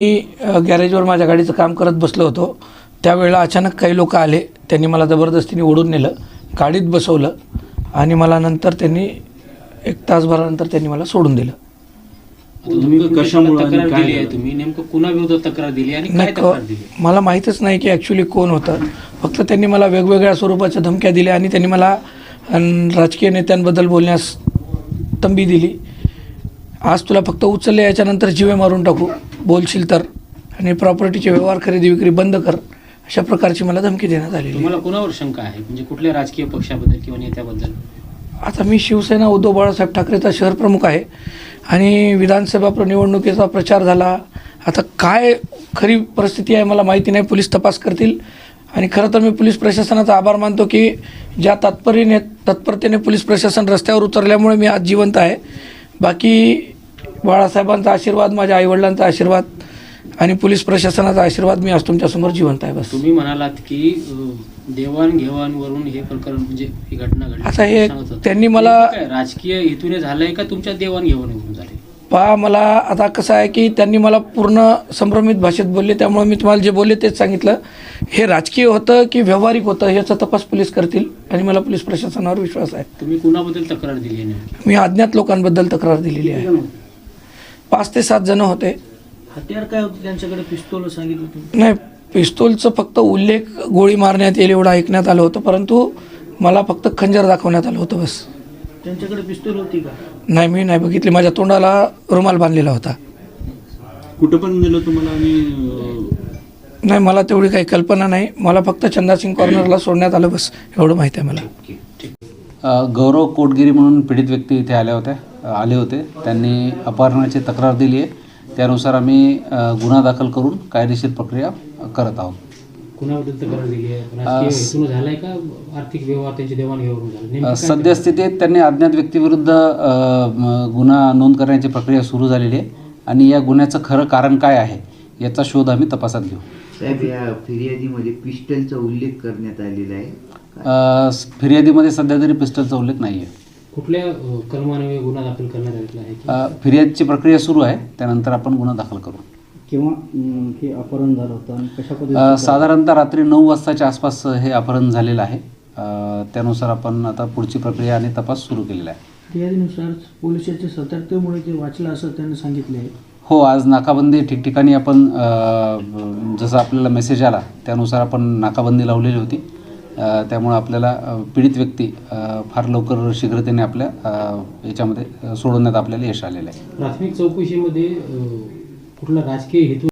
मी गॅरेजवर माझ्या गाडीचं काम करत बसलो होतो. त्यावेळेला अचानक काही लोक आले. त्यांनी मला जबरदस्तीने ओढून नेलं, गाडीत बसवलं आणि मला नंतर त्यांनी 1 तासभरानंतर त्यांनी मला सोडून दिलं. तुम्ही कशामुळे तक्रार दिली आहे? तुम्ही नेमकं कुणाविरोधात तक्रार दिली आणि काय तक्रार दिली? मला माहीतच नाही की ॲक्च्युली कोण होतं. फक्त त्यांनी मला वेगवेगळ्या स्वरूपाच्या धमक्या दिल्या आणि त्यांनी मला राजकीय नेत्यांबद्दल बोलण्यास तंबी दिली. आज तुला फक्त उचलले, याच्यानंतर जीवे मारून टाकू बोलशील तर, आणि प्रॉपर्टीचे व्यवहार खरेदी विक्री बंद कर, अशा प्रकारची मला धमकी देण्यात आली. तुम्हाला कोणावर शंका आहे, म्हणजे कुठल्या राजकीय पक्षाबद्दल किंवा नेत्याबद्दल? आता मी शिवसेना उद्धव बाळासाहेब ठाकरेचा शहर प्रमुख आहे आणि विधानसभा निवडणुकीचा प्रचार झाला. आता काय खरी परिस्थिती आहे मला माहिती नाही, पोलीस तपास करतील. आणि खरं तर मी पोलीस प्रशासनाचा आभार मानतो की ज्या तत्परतेने पोलीस प्रशासन रस्त्यावर उतरल्यामुळे मी आज जिवंत आहे. बाकी बाळासाहेबांचा आशीर्वाद, माझ्या आईवडिलांचा आशीर्वाद आणि पोलीस प्रशासनाचा आशीर्वाद, मी आज तुमच्यासमोर जिवंत आहे. बस. तुम्ही म्हणालात की देवाणघेवाणवरून हे प्रकरण, म्हणजे ही घटना घडली. आता हे त्यांनी मला राजकीय हेतूने झालंय का तुमच्या देवाणघेवाणीवरून झाले? मला आता कसं आहे की त्यांनी मला पूर्ण संभ्रमित भाषेत बोलले, त्यामुळे मी तुम्हाला जे बोलले तेच सांगितलं. हे राजकीय होतं की व्यावहारिक होतं याचा तपास पोलीस करतील आणि मला पोलीस प्रशासनावर विश्वास आहे. तुम्ही कुणाबद्दल तक्रार दिली आहे? मी अज्ञात लोकांबद्दल तक्रार दिलेली आहे. 5 ते 7 जण होते. हत्यार काय होते त्यांच्याकडे? पिस्तूल सांगितलं तुम्ही? नाही, पिस्तूलचं फक्त उल्लेख गोळी मारण्यात येईल एवढं ऐकण्यात आलं होतं, परंतु मला फक्त खंजर दाखवण्यात आलं होतं. बस. त्यांच्याकडे पिस्तूल होती का? नाही, मी नाही बघितली. माझ्या तोंडाला रुमाल बांधलेला होता. कुठं पण नेलं तुम्हाला? नाही, मला तेवढी काही कल्पना नाही. मला फक्त चंदासिंग कॉर्नरला सोडण्यात आलं, बस एवढं माहिती आहे मला. गौरव कोटगिरी म्हणून पीडित व्यक्ती इथे आले होते. त्यांनी अपहरणाची तक्रार दिली आहे. त्यानुसार आम्ही गुन्हा दाखल करून कायदेशीर प्रक्रिया करत आहोत. कुणाबद्दल तक्रार दिली आहे? राजकीय हेतूने झालाय का आर्थिक व्यवहार त्यांची देवाणघेवाण झाली? सद्यस्थितीत त्यांनी अज्ञात व्यक्तीविरुद्ध गुन्हा नोंद करण्याची प्रक्रिया सुरू झालेली आहे आणि या गुन्ह्याचं खरं कारण काय आहे याचा शोध आम्ही तपासात घेऊ. साहेब, या फिर्यादीमध्ये पिस्टलचा उल्लेख करण्यात आलेला आहे. फिर्यादीमध्ये सध्या तरी पिस्टलचा उल्लेख नाही आहे. कुठल्या कलमाने गुन्हा दाखल करण्यात आलेला आहे? फिर्यादीची प्रक्रिया सुरू आहे, त्यानंतर आपण गुन्हा दाखल करू. किंवा हे अपहरण झालं होतं आणि कशा पद्धतीने? साधारणतः रात्री 9 वाजताच्या आसपास हे अपहरण झालेलं आहे. त्यानुसार आपण आता पुढची प्रक्रिया आणि तपास सुरू केलेला आहे. फिर्यादीनुसार पोलिसांच्या सतर्कतेमुळे ते वाचलं असं त्यांनी सांगितले आहे. हो, आज नाकाबंदी ठिकठिकाणी आपण जसं आपल्याला मेसेज आला त्यानुसार आपण नाकाबंदी लावलेली होती. त्यामुळे आपल्याला पीडित व्यक्ती फार लवकर शीघ्रतेने आपल्या याच्यामध्ये सोडवण्यात आपल्याला यश आलेलं आहे. प्राथमिक चौकशीमध्ये कुठला राजकीय हेतू